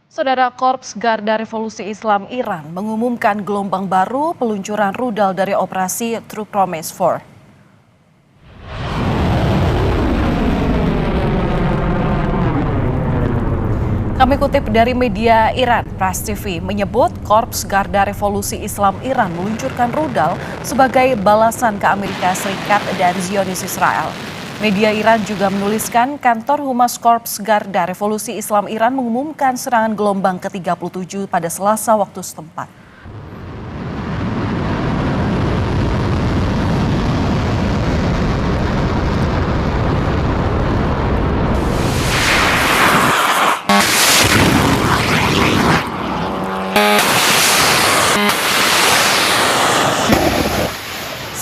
Saudara, Korps Garda Revolusi Islam Iran mengumumkan gelombang baru peluncuran rudal dari operasi True Promise 4. Kami kutip dari media Iran, Press TV menyebut Korps Garda Revolusi Islam Iran meluncurkan rudal sebagai balasan ke Amerika Serikat dan Zionis Israel. Media Iran juga menuliskan kantor Humas Korps Garda Revolusi Islam Iran mengumumkan serangan gelombang ke-37 pada Selasa waktu setempat.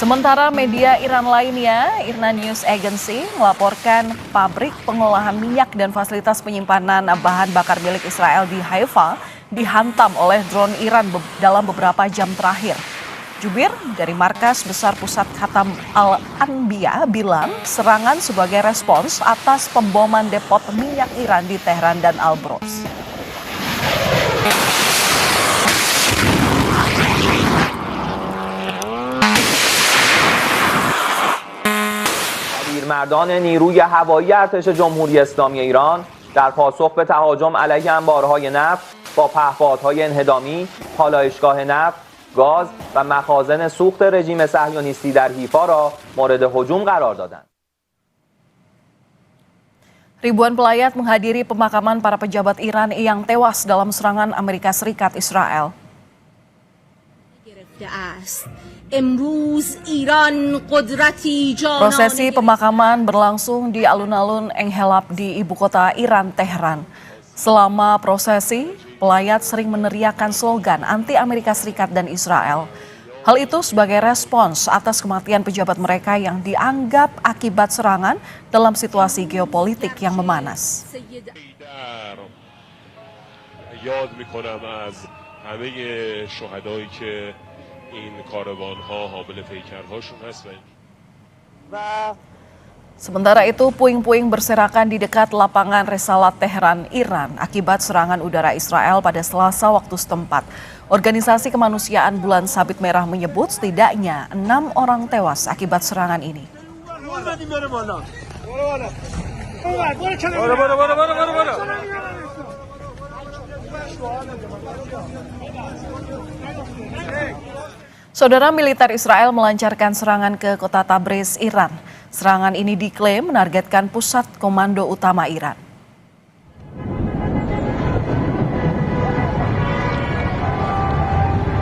Sementara media Iran lainnya, Irna News Agency melaporkan pabrik pengolahan minyak dan fasilitas penyimpanan bahan bakar milik Israel di Haifa dihantam oleh drone Iran dalam beberapa jam terakhir. Jubir dari Markas Besar Pusat Khatam Al-Anbiya bilang serangan sebagai respons atas pemboman depot minyak Iran di Tehran dan Alborz. مردان نیروی هوایی ارتش جمهوری اسلامی ایران در پاسخ به تهاجم علیه انبارهای نفت با پهپادهای انهدامی، پالایشگاه نفت، گاز و مخازن سوخت رژیم صهیونیستی در حیفا را مورد هجوم قرار دادند. Ribuan pelayat menghadiri pemakaman para pejabat Iran yang tewas dalam serangan Amerika Serikat Israel. Prosesi pemakaman berlangsung di alun-alun Enghelab di ibu kota Iran, Tehran. Selama prosesi, pelayat sering meneriakkan slogan anti Amerika Serikat dan Israel. Hal itu sebagai respons atas kematian pejabat mereka yang dianggap akibat serangan dalam situasi geopolitik yang memanas. Sementara itu, puing-puing berserakan di dekat lapangan Resalat Tehran, Iran akibat serangan udara Israel pada Selasa waktu setempat. Organisasi kemanusiaan Bulan Sabit Merah menyebut setidaknya 6 orang tewas akibat serangan ini. Saudara, militer Israel melancarkan serangan ke kota Tabriz, Iran. Serangan ini diklaim menargetkan pusat komando utama Iran.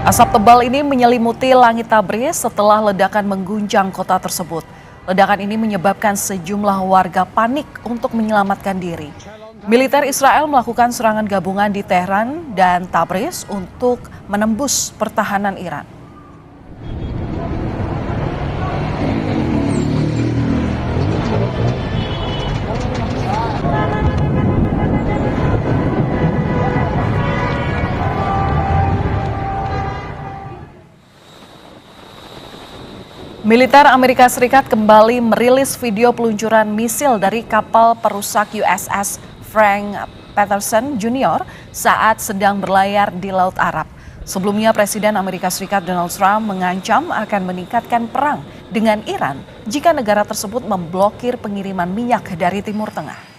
Asap tebal ini menyelimuti langit Tabriz setelah ledakan mengguncang kota tersebut. Ledakan ini menyebabkan sejumlah warga panik untuk menyelamatkan diri. Militer Israel melakukan serangan gabungan di Tehran dan Tabriz untuk menembus pertahanan Iran. Militer Amerika Serikat kembali merilis video peluncuran misil dari kapal perusak USS Frank Patterson Jr. saat sedang berlayar di Laut Arab. Sebelumnya, Presiden Amerika Serikat Donald Trump mengancam akan meningkatkan perang dengan Iran jika negara tersebut memblokir pengiriman minyak dari Timur Tengah.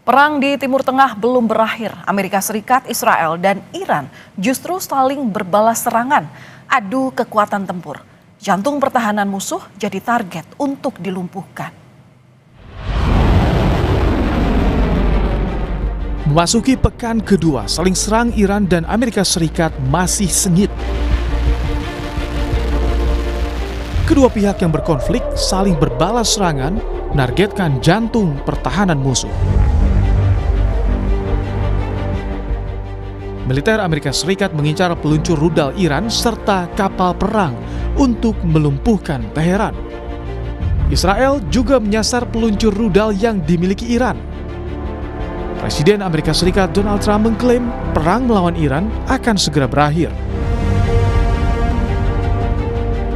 Perang di Timur Tengah belum berakhir. Amerika Serikat, Israel, dan Iran justru saling berbalas serangan, adu kekuatan tempur. Jantung pertahanan musuh jadi target untuk dilumpuhkan. Memasuki pekan kedua, saling serang Iran dan Amerika Serikat masih sengit. Kedua pihak yang berkonflik saling berbalas serangan, menargetkan jantung pertahanan musuh. Militer Amerika Serikat mengincar peluncur rudal Iran serta kapal perang untuk melumpuhkan Teheran. Israel juga menyasar peluncur rudal yang dimiliki Iran. Presiden Amerika Serikat Donald Trump mengklaim perang melawan Iran akan segera berakhir.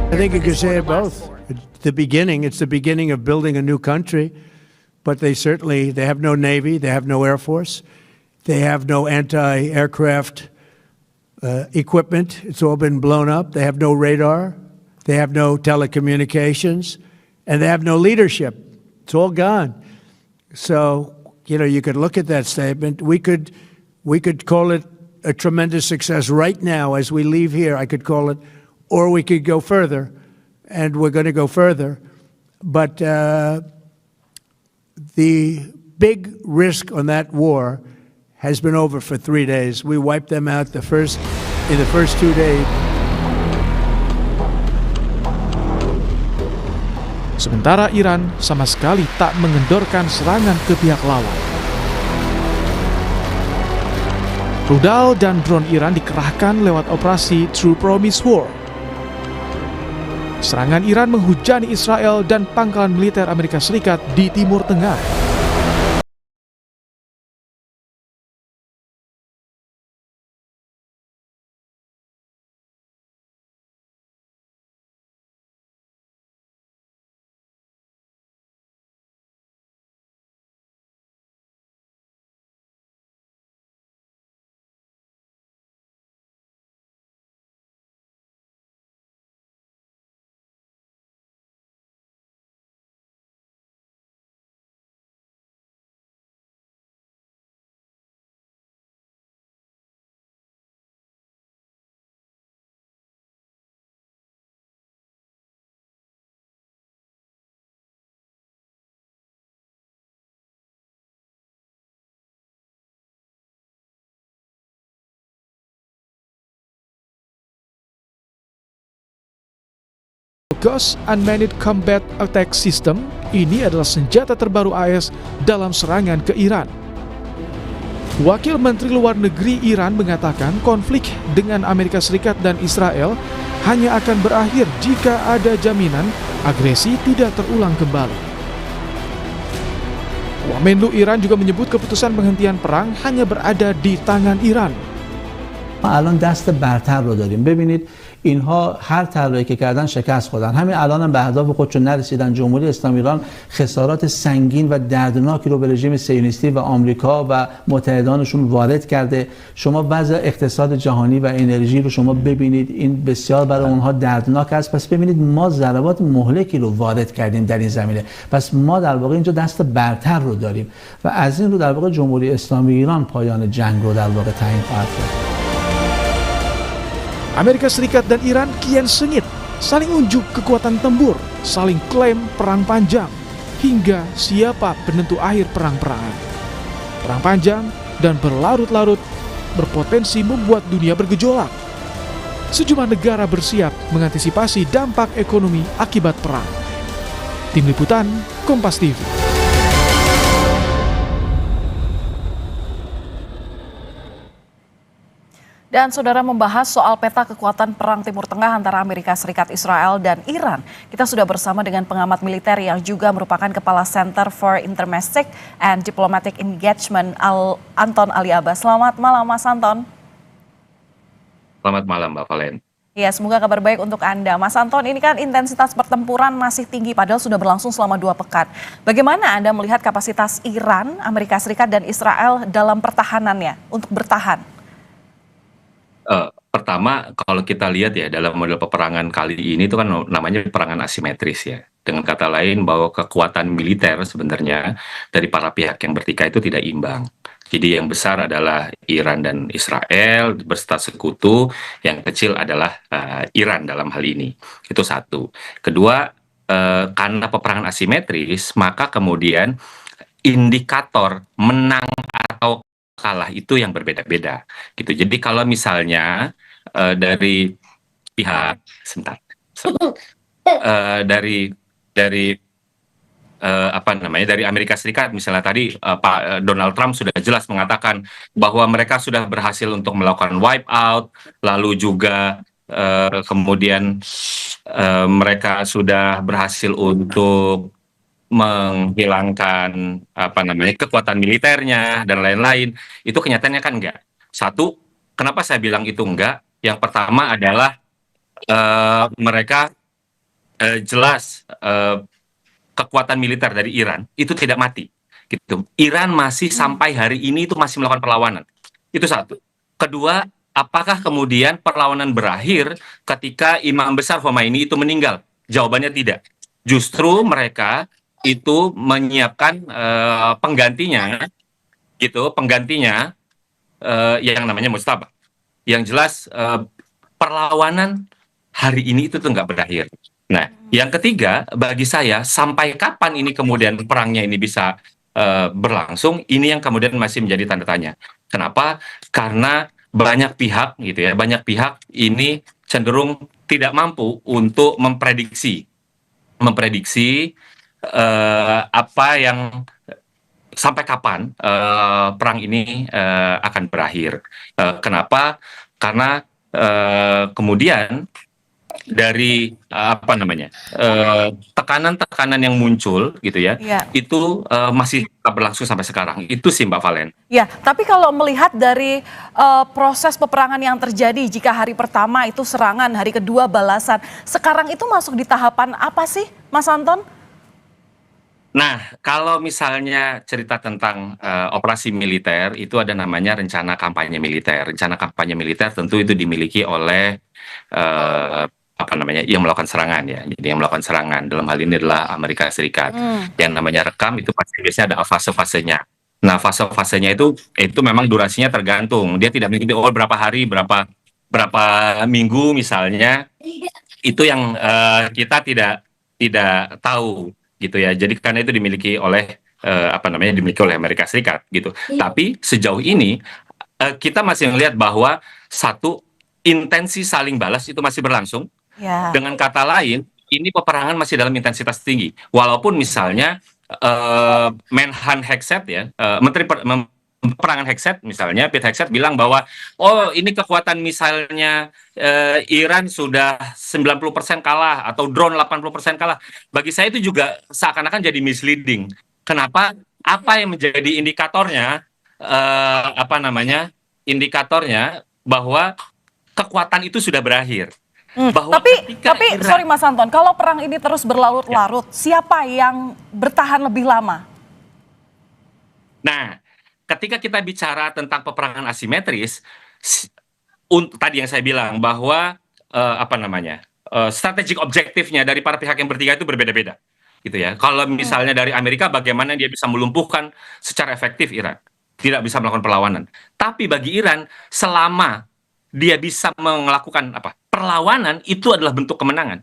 I think you could say it both. It's the beginning of building a new country, but they have no navy, they have no air force, they have no anti-aircraft equipment. It's all been blown up. They have no radar, they have no telecommunications, and they have no leadership. It's all gone. So, you could look at that statement. We could call it a tremendous success right now as we leave here. I could call it, or we could go further, and we're going to go further. But the big risk on that war has been over for 3 days. We wiped them out in the first 2 days. Sementara Iran sama sekali tak mengendorkan serangan ke pihak lawan. Rudal dan drone Iran dikerahkan lewat operasi True Promise War. Serangan Iran menghujani Israel dan pangkalan militer Amerika Serikat di Timur Tengah. Ghost Unmanned Combat Attack System ini adalah senjata terbaru AS dalam serangan ke Iran. Wakil Menteri Luar Negeri Iran mengatakan konflik dengan Amerika Serikat dan Israel hanya akan berakhir jika ada jaminan agresi tidak terulang kembali. Wamenlu Iran juga menyebut keputusan penghentian perang hanya berada di tangan Iran. ما الان دست برتر رو داریم. ببینید اینها هر طرحی که کردن شکست خوردن. همین الان هم به اهداف خودشون نرسیدن. جمهوری اسلامی ایران خسارات سنگین و دردناکی رو به رژیم صهیونیستی و آمریکا و متحدانشون وارد کرده. شما وضع اقتصاد جهانی و انرژی رو شما ببینید، این بسیار برای اونها دردناک است. پس ببینید ما ضربات مهلکی رو وارد کردیم در این زمینه. پس ما در واقع اینجا دست برتر رو داریم و از این رو در واقع جمهوری اسلامی ایران پایان جنگ رو در واقع تعیین خواهد کرد. Amerika Serikat dan Iran kian sengit, saling unjuk kekuatan tempur, saling klaim perang panjang, hingga siapa penentu akhir perang-perangan. Perang panjang dan berlarut-larut berpotensi membuat dunia bergejolak. Sejumlah negara bersiap mengantisipasi dampak ekonomi akibat perang. Tim Liputan, Kompas TV. Dan saudara membahas soal peta kekuatan perang Timur Tengah antara Amerika Serikat, Israel, dan Iran. Kita sudah bersama dengan pengamat militer yang juga merupakan Kepala Center for Intermestic and Diplomatic Engagement, Anton Ali Abbas. Selamat malam, Mas Anton. Selamat malam, Mbak Valen. Ya, semoga kabar baik untuk Anda. Mas Anton, ini kan intensitas pertempuran masih tinggi padahal sudah berlangsung selama 2 pekan. Bagaimana Anda melihat kapasitas Iran, Amerika Serikat, dan Israel dalam pertahanannya untuk bertahan? Pertama, kalau kita lihat ya dalam model peperangan kali ini itu kan namanya peperangan asimetris ya. Dengan kata lain bahwa kekuatan militer sebenarnya dari para pihak yang bertikai itu tidak imbang. Jadi yang besar adalah Iran dan Israel berserta sekutu, yang kecil adalah Iran dalam hal ini. Itu satu. Kedua, karena peperangan asimetris, maka kemudian indikator menang atau kalah itu yang berbeda-beda gitu. Jadi kalau misalnya dari pihak dari dari Amerika Serikat misalnya tadi Pak Donald Trump sudah jelas mengatakan bahwa mereka sudah berhasil untuk melakukan wipe out, lalu juga kemudian mereka sudah berhasil untuk menghilangkan kekuatan militernya dan lain-lain. Itu kenyataannya kan enggak. Satu, kenapa saya bilang itu enggak? Yang pertama adalah mereka jelas kekuatan militer dari Iran itu tidak mati. Gitu. Iran masih sampai hari ini itu masih melakukan perlawanan. Itu satu. Kedua, apakah kemudian perlawanan berakhir ketika Imam Besar Khomeini itu meninggal? Jawabannya tidak. Justru mereka itu menyiapkan penggantinya, yang namanya Mujtaba. Yang jelas perlawanan hari ini itu nggak berakhir. Nah, yang ketiga bagi saya sampai kapan ini kemudian perangnya ini bisa berlangsung, ini yang kemudian masih menjadi tanda tanya. Kenapa? Karena banyak pihak ini cenderung tidak mampu untuk memprediksi apa yang sampai kapan perang ini akan berakhir. Kenapa? Karena kemudian dari tekanan-tekanan yang muncul gitu ya, itu masih berlangsung sampai sekarang. Itu sih Mbak Valen. Ya, tapi kalau melihat dari proses peperangan yang terjadi, jika hari pertama itu serangan, hari kedua balasan, sekarang itu masuk di tahapan apa sih, Mas Anton? Nah, kalau misalnya cerita tentang operasi militer, itu ada namanya rencana kampanye militer. Rencana kampanye militer tentu itu dimiliki oleh yang melakukan serangan ya. Jadi yang melakukan serangan dalam hal ini adalah Amerika Serikat. Yang namanya rekam itu pasti biasanya ada fase-fasenya. Nah, fase-fasenya itu memang durasinya tergantung. Dia tidak mengikuti berapa hari, berapa minggu misalnya. Itu yang kita tidak tahu gitu ya. Jadi karena itu dimiliki oleh Amerika Serikat gitu. Tapi sejauh ini kita masih melihat bahwa satu, intensi saling balas itu masih berlangsung. Dengan kata lain, ini peperangan masih dalam intensitas tinggi. Walaupun misalnya Menhan Hegseth ya, Menteri Peperangan Hegseth misalnya, Pete Hegseth bilang bahwa ini kekuatan misalnya Iran sudah 90% kalah atau drone 80% kalah. Bagi saya itu juga seakan-akan jadi misleading. Kenapa? Apa yang menjadi indikatornya indikatornya bahwa kekuatan itu sudah berakhir. Tapi sorry Mas Anton, kalau perang ini terus berlarut-larut, siapa yang bertahan lebih lama? Nah, ketika kita bicara tentang peperangan asimetris, tadi yang saya bilang bahwa strategic objektifnya dari para pihak yang bertiga itu berbeda-beda, gitu ya. Kalau misalnya dari Amerika, bagaimana dia bisa melumpuhkan secara efektif Iran, tidak bisa melakukan perlawanan. Tapi bagi Iran, selama dia bisa melakukan perlawanan, itu adalah bentuk kemenangan.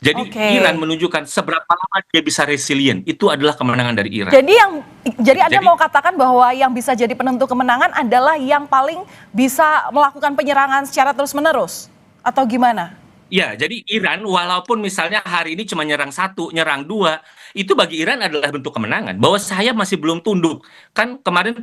Jadi Iran menunjukkan seberapa lama dia bisa resilient, itu adalah kemenangan dari Iran. Jadi Anda mau katakan bahwa yang bisa jadi penentu kemenangan adalah yang paling bisa melakukan penyerangan secara terus-menerus, atau gimana? Ya, jadi Iran walaupun misalnya hari ini cuma nyerang 1, nyerang 2, itu bagi Iran adalah bentuk kemenangan. Bahwa saya masih belum tunduk. Kan kemarin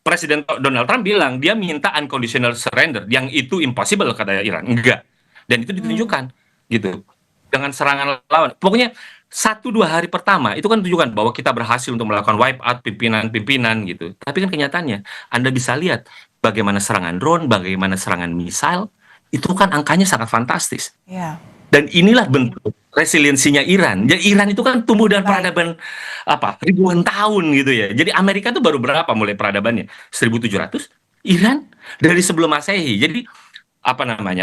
Presiden Donald Trump bilang dia minta unconditional surrender, yang itu impossible kata Iran. Enggak. Dan itu ditunjukkan gitu. Dengan serangan lawan. Pokoknya 1-2 hari pertama itu kan tunjukkan bahwa kita berhasil untuk melakukan wipe out pimpinan-pimpinan gitu. Tapi kan kenyataannya Anda bisa lihat bagaimana serangan drone, bagaimana serangan misil, itu kan angkanya sangat fantastis. Dan inilah bentuk resiliensinya Iran. Jadi Iran itu kan tumbuh dengan peradaban ribuan tahun gitu ya. Jadi Amerika itu baru berapa mulai peradabannya? 1700. Iran dari sebelum Masehi. Jadi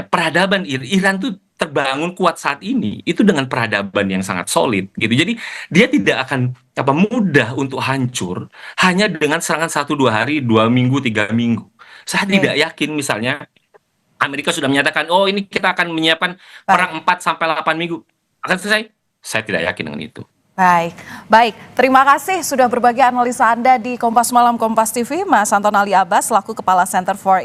peradaban Iran tuh terbangun kuat saat ini itu dengan peradaban yang sangat solid gitu. Jadi dia tidak akan mudah untuk hancur hanya dengan serangan 1-2 hari, 2 minggu, 3 minggu. Saya tidak yakin misalnya Amerika sudah menyatakan, ini kita akan menyiapkan perang 4-8 minggu. Akan selesai? Saya tidak yakin dengan itu. Baik. Terima kasih sudah berbagi analisa Anda di Kompas Malam Kompas TV, Mas Anton Ali Abbas, selaku Kepala Center for